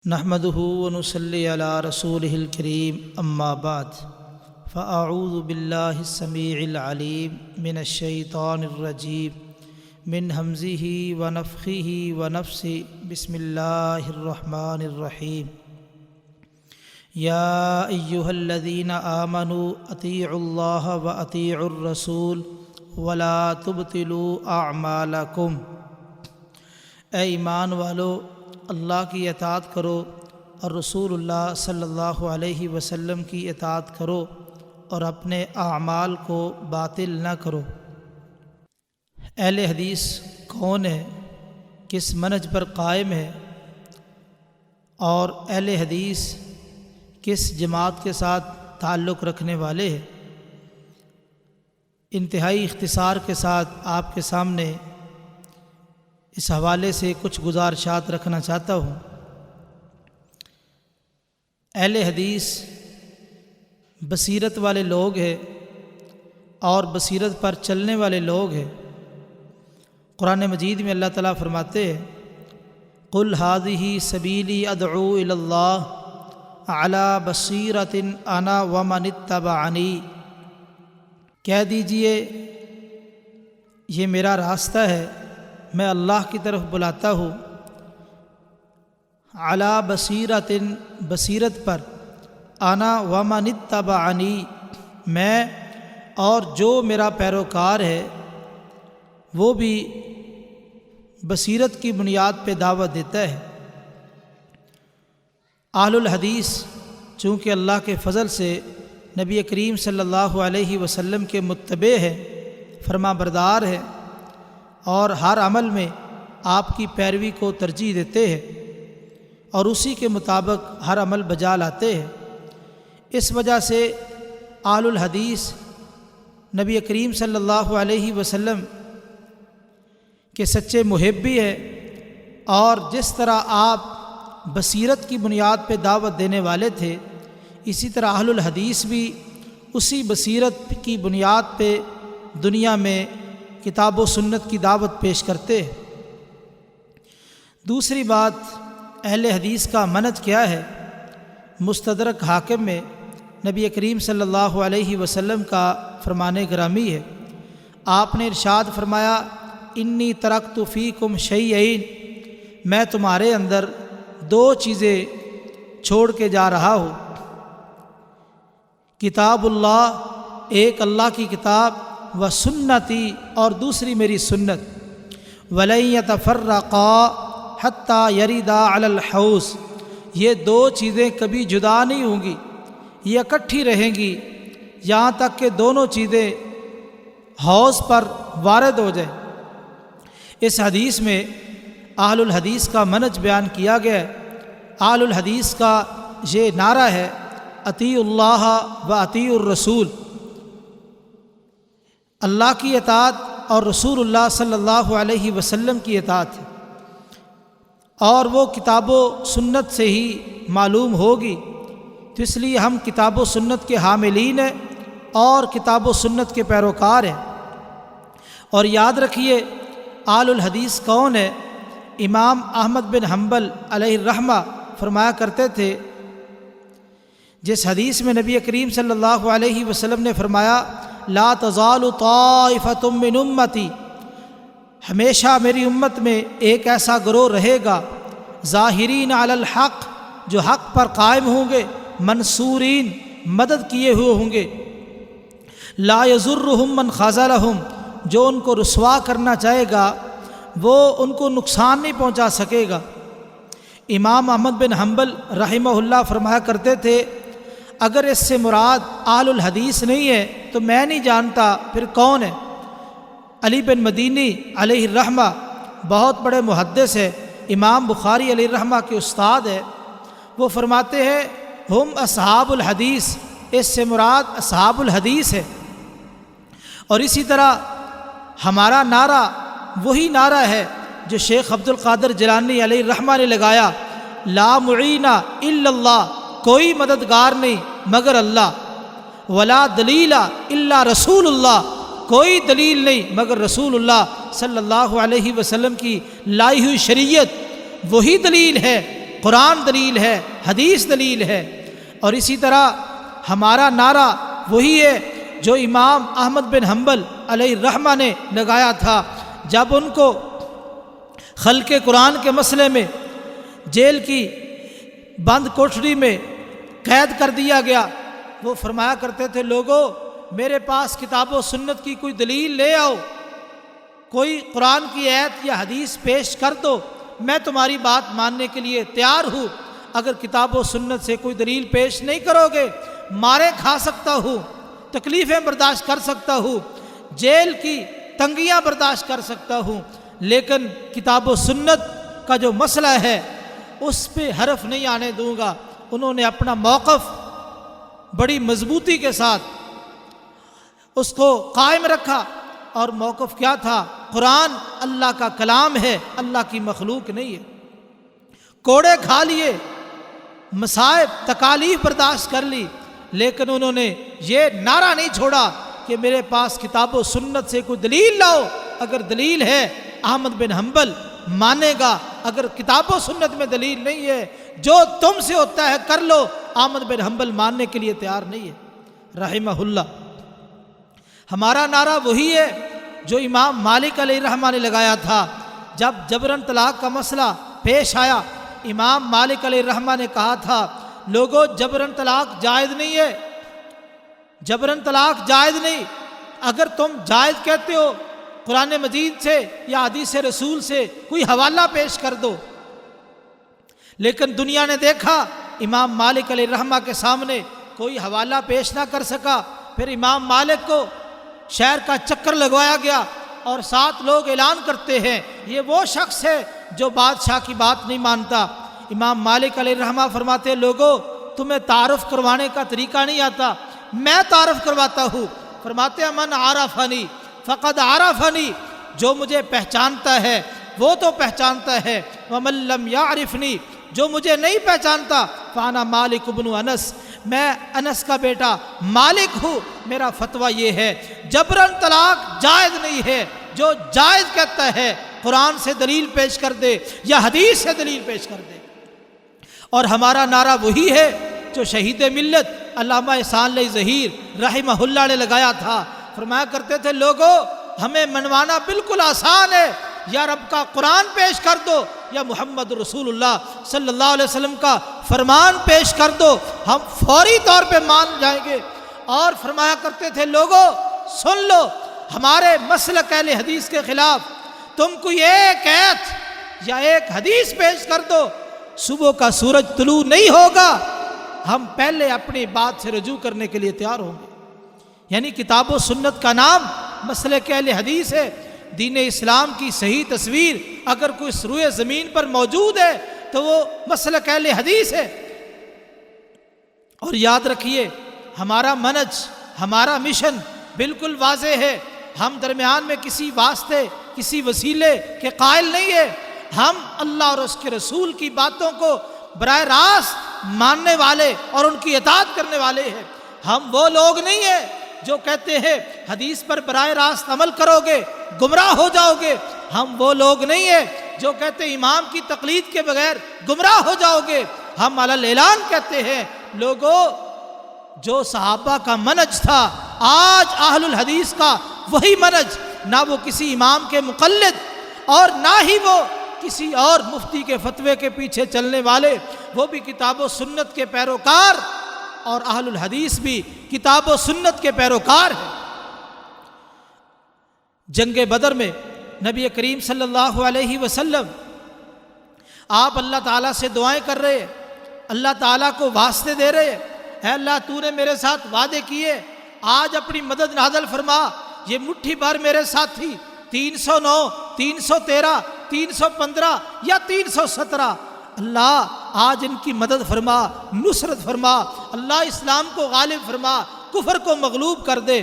نحمده ونصلي على رسوله الكريم اما بعد فاعوذ بالله السميع العليم من الشيطان الرجيم من همزه ونفخه ونفثه بسم الله الرحمن الرحيم يا أيها الذين آمنوا اطيعوا الله واطيعوا الرسول ولا تبطلوا اعمالكم۔ اے ایمان والو، اللہ کی اطاعت کرو اور رسول اللہ صلی اللہ علیہ وسلم کی اطاعت کرو اور اپنے اعمال کو باطل نہ کرو۔ اہل حدیث کون ہے، کس منہج پر قائم ہے اور اہل حدیث کس جماعت کے ساتھ تعلق رکھنے والے ہیں، انتہائی اختصار کے ساتھ آپ کے سامنے اس حوالے سے کچھ گزارشات رکھنا چاہتا ہوں۔ اہل حدیث بصیرت والے لوگ ہیں اور بصیرت پر چلنے والے لوگ ہیں۔ قرآن مجید میں اللہ تعالیٰ فرماتے ہیں قُلْ هَٰذِهِ سَبِيلِي أَدْعُو إِلَى اللَّهِ عَلَىٰ بَصِيرَةٍ أَنَا وَمَنِ اتَّبَعَنِي۔ کہہ دیجئے یہ میرا راستہ ہے، میں اللہ کی طرف بلاتا ہوں، علی بصیرۃ، بصیرت پر، انا ومن اتبعنی، میں اور جو میرا پیروکار ہے وہ بھی بصیرت کی بنیاد پہ دعوت دیتا ہے۔ اہل الحدیث چونکہ اللہ کے فضل سے نبی کریم صلی اللہ علیہ وسلم کے متبع ہے، فرما بردار ہے اور ہر عمل میں آپ کی پیروی کو ترجیح دیتے ہیں اور اسی کے مطابق ہر عمل بجا لاتے ہیں۔ اس وجہ سے اہل الحدیث نبی کریم صلی اللہ علیہ وسلم کے سچے محب بھی ہیں، اور جس طرح آپ بصیرت کی بنیاد پہ دعوت دینے والے تھے، اسی طرح اہل الحدیث بھی اسی بصیرت کی بنیاد پہ دنیا میں کتاب و سنت کی دعوت پیش کرتے ہیں۔ دوسری بات، اہل حدیث کا منہج کیا ہے؟ مستدرک حاکم میں نبی کریم صلی اللہ علیہ وسلم کا فرمان گرامی ہے۔ آپ نے ارشاد فرمایا انی ترکت فیکم شیئین، میں تمہارے اندر دو چیزیں چھوڑ کے جا رہا ہوں، کتاب اللہ، ایک اللہ کی کتاب، و سنتی، اور دوسری میری سنت، وَلَن يَتَفَرَّقَا حَتَّى يَرِدَا عَلَى الْحَوْضِ، یہ دو چیزیں کبھی جدا نہیں ہوں گی، یہ اکٹھی رہیں گی یہاں تک کہ دونوں چیزیں حوض پر وارد ہو جائیں۔ اس حدیث میں اہل الحدیث کا منہج بیان کیا گیا ہے۔ اہل الحدیث کا یہ نعرہ ہے اطیعوا اللہ و اطیعوا الرسول، اللہ کی اطاعت اور رسول اللہ صلی اللہ علیہ وسلم کی اطاعت ہے، اور وہ کتاب و سنت سے ہی معلوم ہوگی، تو اس لیے ہم کتاب و سنت کے حاملین ہیں اور کتاب و سنت کے پیروکار ہیں۔ اور یاد رکھیے اہل الحدیث کون ہے؟ امام احمد بن حنبل علیہ الرحمہ فرمایا کرتے تھے، جس حدیث میں نبی کریم صلی اللہ علیہ وسلم نے فرمایا لا تزال طائفۃ من امتی، ہمیشہ میری امت میں ایک ایسا گروہ رہے گا، ظاہرین علی الحق، جو حق پر قائم ہوں گے، منصورین، مدد کیے ہوئے ہوں گے، لا یضرہم من خذلہم، جو ان کو رسوا کرنا چاہے گا وہ ان کو نقصان نہیں پہنچا سکے گا۔ امام احمد بن حنبل رحمہ اللہ فرمایا کرتے تھے اگر اس سے مراد اہل الحدیث نہیں ہے تو میں نہیں جانتا پھر کون ہے۔ علی بن مدینی علیہ الرحمہ بہت بڑے محدث ہے، امام بخاری علیہ الرحمہ کے استاد ہے، وہ فرماتے ہیں ہم اصحاب الحدیث، اس سے مراد اصحاب الحدیث ہے۔ اور اسی طرح ہمارا نعرہ وہی نعرہ ہے جو شیخ عبد القادر جیلانی علیہ الرحمہ نے لگایا، لا معین الا اللہ، کوئی مددگار نہیں مگر اللہ، ولا دلیل الا رسول اللہ، کوئی دلیل نہیں مگر رسول اللہ صلی اللہ علیہ وسلم کی لائی ہوئی شریعت، وہی دلیل ہے قرآن دلیل ہے، حدیث دلیل ہے۔ اور اسی طرح ہمارا نعرہ وہی ہے جو امام احمد بن حنبل علیہ الرحمہ نے لگایا تھا جب ان کو خلق قرآن کے مسئلے میں جیل کی بند کوٹھری میں قید کر دیا گیا۔ وہ فرمایا کرتے تھے، لوگوں میرے پاس کتاب و سنت کی کوئی دلیل لے آؤ، کوئی قرآن کی آیت یا حدیث پیش کر دو، میں تمہاری بات ماننے کے لیے تیار ہوں۔ اگر کتاب و سنت سے کوئی دلیل پیش نہیں کرو گے، مارے کھا سکتا ہوں، تکلیفیں برداشت کر سکتا ہوں، جیل کی تنگیاں برداشت کر سکتا ہوں، لیکن کتاب و سنت کا جو مسئلہ ہے اس پہ حرف نہیں آنے دوں گا۔ انہوں نے اپنا موقف بڑی مضبوطی کے ساتھ اس کو قائم رکھا، اور موقف کیا تھا؟ قرآن اللہ کا کلام ہے، اللہ کی مخلوق نہیں ہے۔ کوڑے کھا لیے، مصائب تکالیف برداشت کر لی، لیکن انہوں نے یہ نعرہ نہیں چھوڑا کہ میرے پاس کتاب و سنت سے کوئی دلیل لاؤ۔ اگر دلیل ہے احمد بن حنبل مانے گا، اگر کتاب و سنت میں دلیل نہیں ہے، جو تم سے ہوتا ہے کر لو، احمد بن حنبل ماننے کے لیے تیار نہیں ہے رحمہ اللہ۔ ہمارا نعرہ وہی ہے جو امام مالک علیہ الرحمہ نے لگایا تھا جب جبراً طلاق کا مسئلہ پیش آیا۔ امام مالک علیہ الرحمہ نے کہا تھا، لوگوں جبراً طلاق جائز نہیں ہے، جبراً طلاق جائز نہیں۔ اگر تم جائز کہتے ہو قرآن مجید سے یا حدیث رسول سے کوئی حوالہ پیش کر دو۔ لیکن دنیا نے دیکھا امام مالک علیہ الرحمہ کے سامنے کوئی حوالہ پیش نہ کر سکا۔ پھر امام مالک کو شہر کا چکر لگوایا گیا، اور 7 لوگ اعلان کرتے ہیں یہ وہ شخص ہے جو بادشاہ کی بات نہیں مانتا۔ امام مالک علیہ الرحمہ فرماتے، لوگوں تمہیں تعارف کروانے کا طریقہ نہیں آتا، میں تعارف کرواتا ہوں۔ فرماتے من عرفنی فقد عرفنی، جو مجھے پہچانتا ہے وہ تو پہچانتا ہے، ومن لم یعرفنی، جو مجھے نہیں پہچانتا فانا مالک بن انس، میں انس کا بیٹا مالک ہوں۔ میرا فتویٰ یہ ہے جبراً طلاق جائز نہیں ہے، جو جائز کہتا ہے قرآن سے دلیل پیش کر دے یا حدیث سے دلیل پیش کر دے۔ اور ہمارا نعرہ وہی ہے جو شہید ملت علامہ احسان علی ظہیر رحمہ اللہ نے لگایا تھا۔ فرمایا کرتے تھے، لوگوں ہمیں منوانا بالکل آسان ہے، یا رب کا قرآن پیش کر دو یا محمد رسول اللہ صلی اللہ علیہ وسلم کا فرمان پیش کر دو، ہم فوری طور پہ مان جائیں گے۔ اور فرمایا کرتے تھے، لوگوں سن لو، ہمارے مسلک اہل حدیث کے خلاف تم کوئی ایک آیت یا ایک حدیث پیش کر دو، صبح کا سورج طلوع نہیں ہوگا، ہم پہلے اپنی بات سے رجوع کرنے کے لیے تیار ہوں گے۔ یعنی کتاب و سنت کا نام مسلک اہل حدیث ہے۔ دین اسلام کی صحیح تصویر اگر کوئی روئے زمین پر موجود ہے تو وہ مسلک اہل حدیث ہے۔ اور یاد رکھیے، ہمارا منہج، ہمارا مشن بالکل واضح ہے۔ ہم درمیان میں کسی واسطے، کسی وسیلے کے قائل نہیں ہے۔ ہم اللہ اور اس کے رسول کی باتوں کو براہ راست ماننے والے اور ان کی اطاعت کرنے والے ہیں۔ ہم وہ لوگ نہیں ہیں جو کہتے ہیں حدیث پر براہ راست عمل کرو گے گمراہ ہو جاؤ گے۔ ہم وہ لوگ نہیں ہیں جو کہتے ہیں امام کی تقلید کے بغیر گمراہ ہو جاؤ گے۔ ہم علی الاعلان کہتے ہیں، لوگوں جو صحابہ کا منہج تھا آج اہل الحدیث کا وہی منہج، نہ وہ کسی امام کے مقلد اور نہ ہی وہ کسی اور مفتی کے فتوے کے پیچھے چلنے والے، وہ بھی کتاب و سنت کے پیروکار، اور اہل الحدیث بھی کتاب و سنت کے پیروکار ہیں۔ جنگ بدر میں نبی کریم صلی اللہ علیہ وسلم آپ اللہ تعالیٰ سے دعائیں کر رہے ہیں، اللہ تعالیٰ کو واسطے دے رہے ہیں، اے اللہ تو نے میرے ساتھ وعدے کیے، آج اپنی مدد نازل فرما۔ یہ مٹھی بھر میرے ساتھی 309 313 315 یا 317، اللہ آج ان کی مدد فرما، نصرت فرما، اللہ اسلام کو غالب فرما، کفر کو مغلوب کر دے۔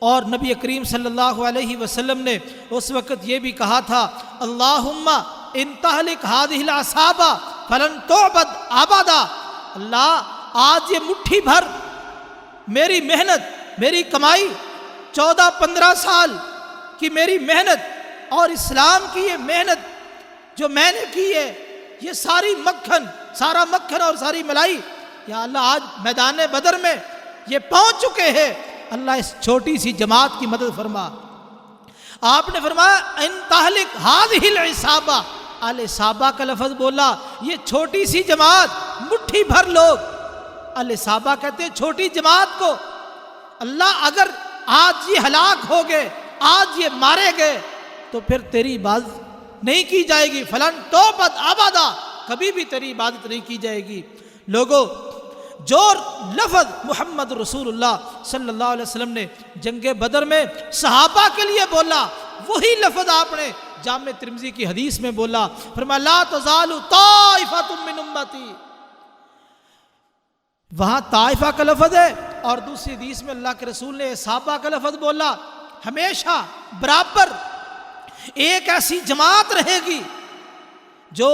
اور نبی کریم صلی اللہ علیہ وسلم نے اس وقت یہ بھی کہا تھا، اللہم ان تہلک ہذہ العصابہ فلن تعبد ابدا، اللہ آج یہ مٹھی بھر میری محنت، میری کمائی، 14-15 سال کی میری محنت اور اسلام کی یہ محنت جو میں نے کی ہے، یہ سارا مکھن اور ساری ملائی یا اللہ آج میدان بدر میں یہ پہنچ چکے ہیں، اللہ اس چھوٹی سی جماعت کی مدد فرما۔ آپ نے فرمایا ان تہلک ہذہ العصابہ، العصابہ کا لفظ بولا، یہ چھوٹی سی جماعت، مٹھی بھر لوگ، العصابہ کہتے ہیں چھوٹی جماعت کو، اللہ اگر آج یہ ہلاک ہو گئے، آج یہ مارے گئے تو پھر تیری عبادت نہیں کی جائے گی، فلن توبت ابدا، کبھی بھی تیری عبادت نہیں کی جائے گی۔ لوگوں، جو لفظ محمد رسول اللہ صلی اللہ علیہ وسلم نے جنگ بدر میں صحابہ کے لیے بولا، وہی لفظ آپ نے جامع ترمذی کی حدیث میں بولا، فرمایا لا تزال طائفۃ من امتی، وہاں طائفہ کا لفظ ہے، اور دوسری حدیث میں اللہ کے رسول نے صحابہ کا لفظ بولا۔ ہمیشہ برابر ایک ایسی جماعت رہے گی جو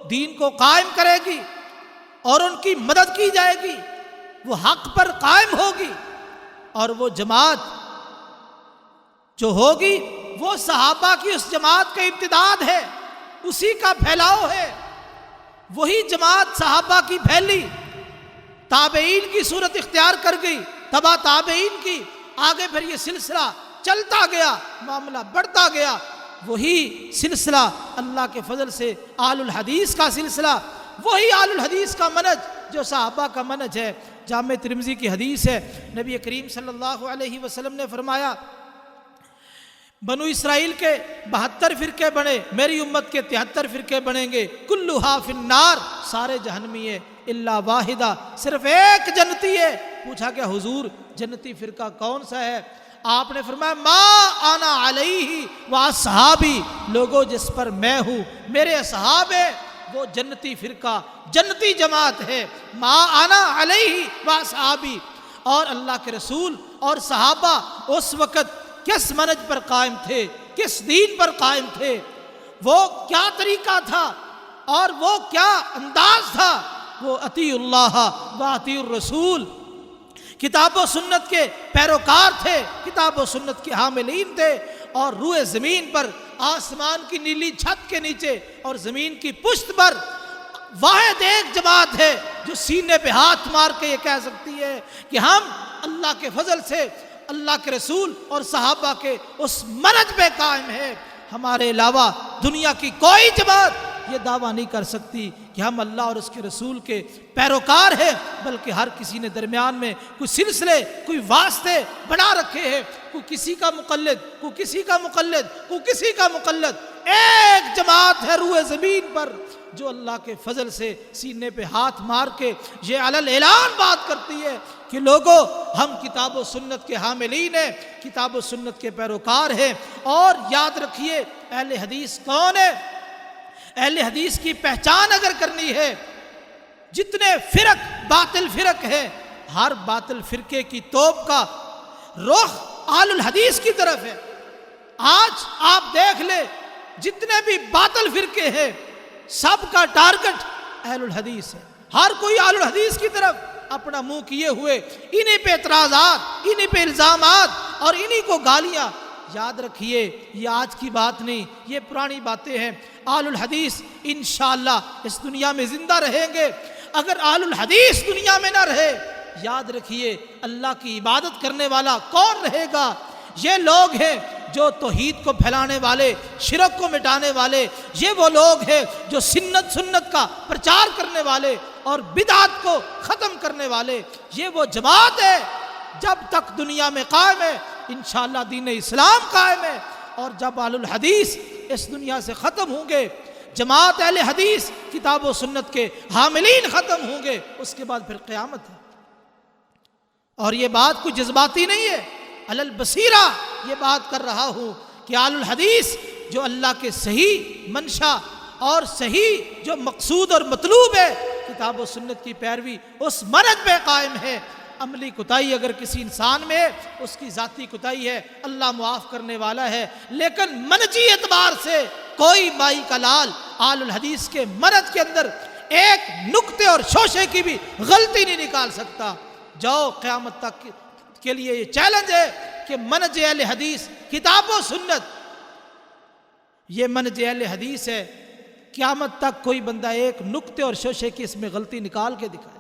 دین کو قائم کرے گی اور ان کی مدد کی جائے گی، وہ حق پر قائم ہوگی، اور وہ جماعت جو ہوگی وہ صحابہ کی اس جماعت کا امتداد ہے، اسی کا پھیلاؤ ہے۔ وہی جماعت صحابہ کی پھیلی، تابعین کی صورت اختیار کر گئی، تبع تابعین کی، آگے پھر یہ سلسلہ چلتا گیا، معاملہ بڑھتا گیا۔ وہی سلسلہ اللہ کے فضل سے آل الحدیث کا سلسلہ، وہی آل الحدیث کا منہج جو صحابہ کا منہج ہے۔ جامع ترمذی کی حدیث ہے، نبی کریم صلی اللہ علیہ وسلم نے فرمایا بنو اسرائیل کے 72 فرقے بنے، میری امت کے 73 فرقے بنیں گے، کلھا فی النار، سارے جہنمی ہے، الا واحدہ، صرف ایک جنتی ہے۔ پوچھا کہ حضور جنتی فرقہ کون سا ہے؟ آپ نے فرمایا ما انا علیہ و اصحابی، لوگوں جس پر میں ہوں، میرے اصحاب ہیں، وہ جنتی فرقہ، جنتی جماعت ہے، ما انا علیہ و اصحابی۔ اور اللہ کے رسول اور صحابہ اس وقت کس منہج پر قائم تھے، کس دین پر قائم تھے، وہ کیا طریقہ تھا اور وہ کیا انداز تھا؟ وہ اطیعوا اللہ و اطیعوا الرسول، کتاب و سنت کے پیروکار تھے، کتاب و سنت کے حاملین تھے، اور روئے زمین پر، آسمان کی نیلی چھت کے نیچے اور زمین کی پشت پر واحد ایک جماعت ہے جو سینے پہ ہاتھ مار کے یہ کہہ سکتی ہے کہ ہم اللہ کے فضل سے اللہ کے رسول اور صحابہ کے اس منہج پہ قائم ہے۔ ہمارے علاوہ دنیا کی کوئی جماعت یہ دعویٰ نہیں کر سکتی کہ ہم اللہ اور اس کے رسول کے پیروکار ہیں، بلکہ ہر کسی نے درمیان میں کوئی سلسلے، کوئی واسطے بنا رکھے ہیں، کوئی کسی کا مقلد، کوئی کسی کا مقلد، کوئی کسی کا مقلد۔ ایک جماعت ہے روئے زمین پر جو اللہ کے فضل سے سینے پہ ہاتھ مار کے یہ علل اعلان بات کرتی ہے کہ لوگوں ہم کتاب و سنت کے حاملین ہیں، کتاب و سنت کے پیروکار ہیں۔ اور یاد رکھیے اہل حدیث کون ہے؟ اہل حدیث کی پہچان اگر کرنی ہے، جتنے فرق باطل فرق ہیں، ہر باطل فرقے کی توپ کا رخ اہل الحدیث کی طرف ہے۔ آج آپ دیکھ لیں جتنے بھی باطل فرقے ہیں سب کا ٹارگٹ اہل الحدیث ہے، ہر کوئی اہل الحدیث کی طرف اپنا منہ کیے ہوئے، انہی پہ اعتراضات، انہی پہ الزامات اور انہی کو گالیاں۔ یاد رکھیے یہ آج کی بات نہیں، یہ پرانی باتیں ہیں۔ اہل الحدیث انشاءاللہ اس دنیا میں زندہ رہیں گے۔ اگر اہل الحدیث دنیا میں نہ رہے، یاد رکھیے اللہ کی عبادت کرنے والا کون رہے گا؟ یہ لوگ ہیں جو توحید کو پھیلانے والے، شرک کو مٹانے والے، یہ وہ لوگ ہیں جو سنت کا پرچار کرنے والے اور بدعت کو ختم کرنے والے، یہ وہ جماعت ہے جب تک دنیا میں قائم ہے انشاءاللہ دین اسلام قائم ہے، اور جب اہل الحدیث اس دنیا سے ختم ہوں گے، جماعت اہل حدیث کتاب و سنت کے حاملین ختم ہوں گے، اس کے بعد پھر قیامت ہے۔ اور یہ بات کوئی جذباتی نہیں ہے، علی البصیرہ یہ بات کر رہا ہوں کہ اہل الحدیث جو اللہ کے صحیح منشا اور صحیح جو مقصود اور مطلوب ہے کتاب و سنت کی پیروی، اس منہج پہ قائم ہے۔ عملی کوتاہی اگر کسی انسان میں ہے اس کی ذاتی کوتاہی ہے، اللہ معاف کرنے والا ہے، لیکن منہجی اعتبار سے کوئی مائی کا لال اہل الحدیث کے منہج کے اندر ایک نقطے اور شوشے کی بھی غلطی نہیں نکال سکتا۔ جو قیامت تک کے لیے یہ چیلنج ہے کہ منہج اہل حدیث کتاب و سنت، یہ منہج اہل حدیث ہے، قیامت تک کوئی بندہ ایک نقطے اور شوشے کی اس میں غلطی نکال کے دکھائے۔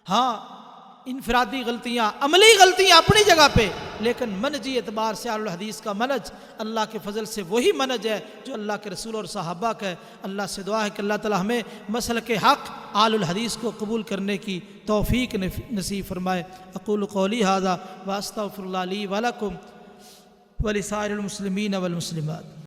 ہاں انفرادی غلطیاں، عملی غلطیاں اپنی جگہ پہ، لیکن منہجی اعتبار سے اہل الحدیث کا منہج اللہ کے فضل سے وہی منہج ہے جو اللہ کے رسول اور صحابہ کا ہے۔ اللہ سے دعا ہے کہ اللہ تعالی ہمیں مسلک حق اہل الحدیث کو قبول کرنے کی توفیق نصیب فرمائے۔ اقول قولی ھذا واستغفر اللہ لی ولکم ولسائر المسلمین والمسلمات۔